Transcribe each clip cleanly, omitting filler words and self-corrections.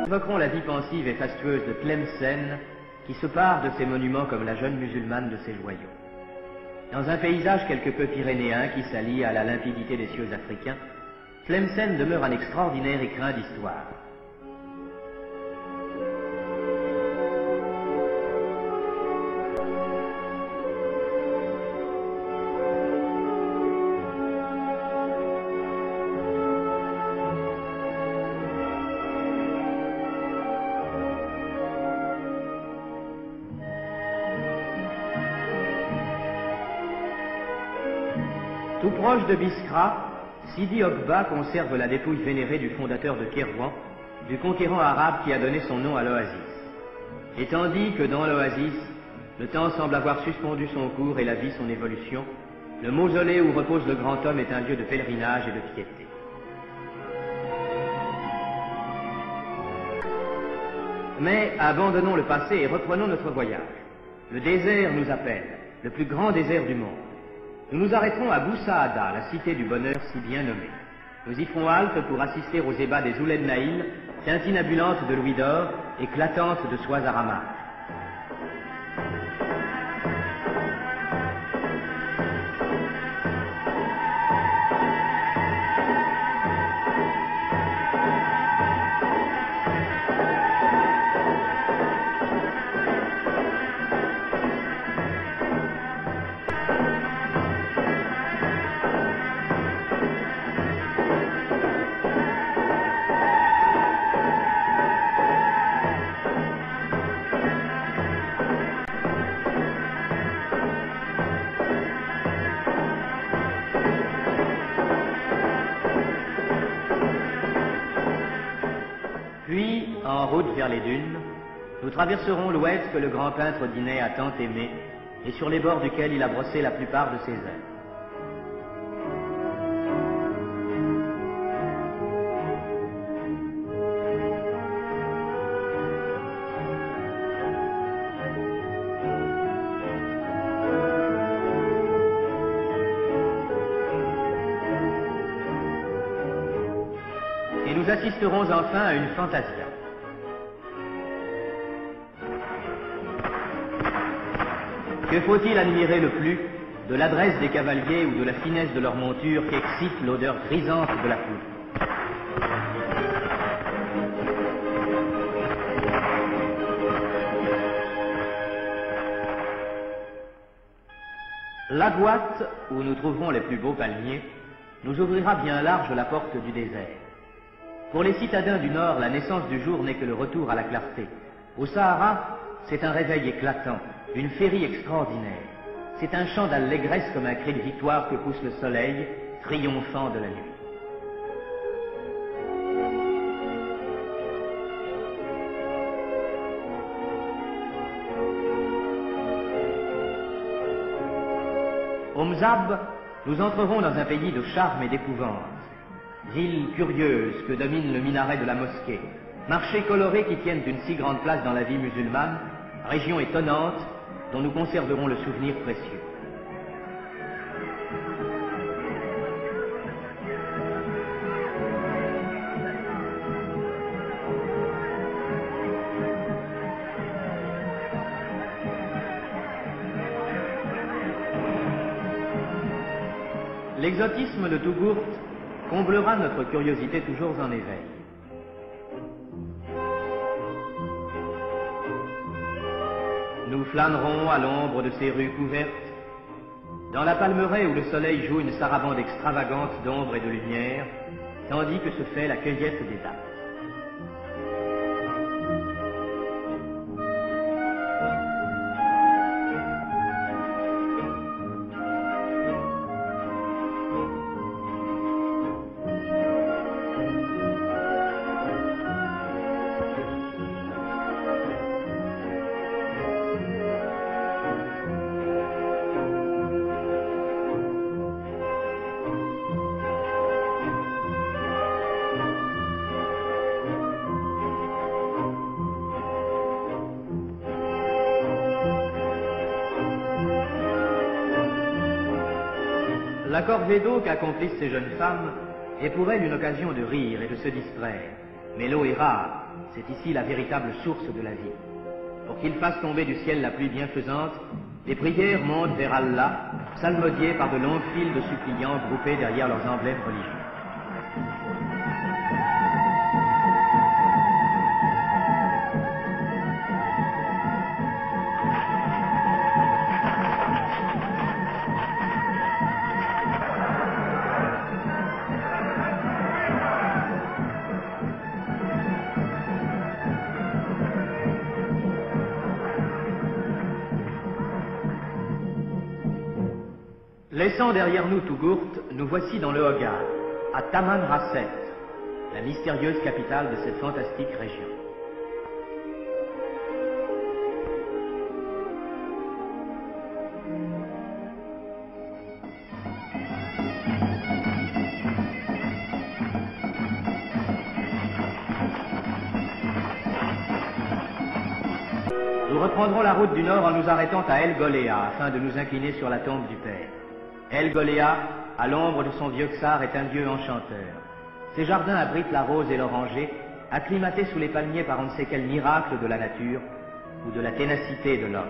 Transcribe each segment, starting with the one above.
Évoquerons la vie pensive et fastueuse de Tlemcen, qui se pare de ses monuments comme la jeune musulmane de ses joyaux. Dans un paysage quelque peu pyrénéen qui s'allie à la limpidité des cieux africains, Tlemcen demeure un extraordinaire écrin d'histoire. Tout proche de Biskra, Sidi Oqba conserve la dépouille vénérée du fondateur de Kairouan, du conquérant arabe qui a donné son nom à l'oasis. Et tandis que dans l'oasis, le temps semble avoir suspendu son cours et la vie son évolution, le mausolée où repose le grand homme est un lieu de pèlerinage et de piété. Mais abandonnons le passé et reprenons notre voyage. Le désert nous appelle, le plus grand désert du monde. Nous nous arrêterons à Bou-Saada, la cité du bonheur si bien nommée. Nous y ferons halte pour assister aux ébats des Ouled Naïl, tintinabulante de louis d'or, éclatante de soies à ramage. Puis, en route vers les dunes, nous traverserons l'ouest que le grand peintre Dinet a tant aimé et sur les bords duquel il a brossé la plupart de ses œuvres. Et nous assisterons enfin à une fantasia. Que faut-il admirer le plus de l'adresse des cavaliers ou de la finesse de leur monture qu'excite l'odeur grisante de la foule? La Gouate, où nous trouverons les plus beaux palmiers, nous ouvrira bien large la porte du désert. Pour les citadins du Nord, la naissance du jour n'est que le retour à la clarté. Au Sahara, c'est un réveil éclatant, une féerie extraordinaire. C'est un chant d'allégresse comme un cri de victoire que pousse le soleil, triomphant de la nuit. Au Mzab, nous entrerons dans un pays de charme et d'épouvante. Ville curieuse que domine le minaret de la mosquée, marchés colorés qui tiennent une si grande place dans la vie musulmane, région étonnante dont nous conserverons le souvenir précieux. L'exotisme de Tougourt comblera notre curiosité toujours en éveil. Nous flânerons à l'ombre de ces rues couvertes, dans la palmeraie où le soleil joue une sarabande extravagante d'ombre et de lumière, tandis que se fait la cueillette des dattes. La corvée d'eau qu'accomplissent ces jeunes femmes est pour elles une occasion de rire et de se distraire. Mais l'eau est rare, c'est ici la véritable source de la vie. Pour qu'il fasse tomber du ciel la pluie bienfaisante, les prières montent vers Allah, psalmodiées par de longues files de suppliants groupés derrière leurs emblèmes religieux. Laissant derrière nous Tougourt, nous voici dans le Hogar, à Taman Rasset, la mystérieuse capitale de cette fantastique région. Nous reprendrons la route du nord en nous arrêtant à El Golea afin de nous incliner sur la tombe du Père. El Golea, à l'ombre de son vieux Ksar, est un dieu enchanteur. Ses jardins abritent la rose et l'oranger, acclimatés sous les palmiers par on ne sait quel miracle de la nature ou de la ténacité de l'homme.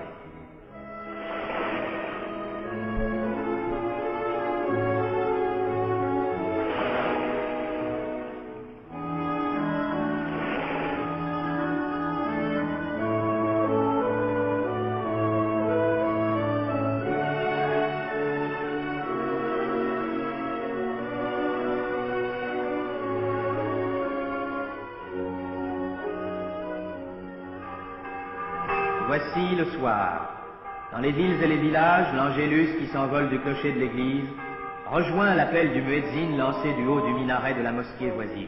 Voici le soir. Dans les villes et les villages, l'angélus qui s'envole du clocher de l'église rejoint l'appel du muezzin lancé du haut du minaret de la mosquée voisine.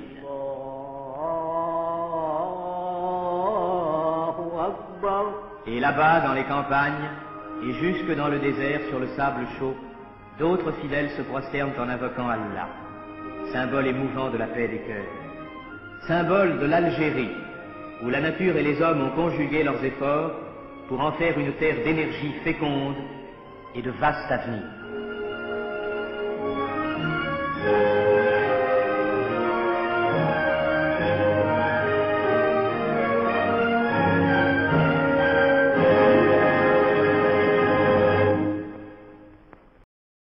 Et là-bas, dans les campagnes, et jusque dans le désert sur le sable chaud, d'autres fidèles se prosternent en invoquant Allah, symbole émouvant de la paix des cœurs, symbole de l'Algérie, où la nature et les hommes ont conjugué leurs efforts pour en faire une terre d'énergie féconde et de vaste avenir.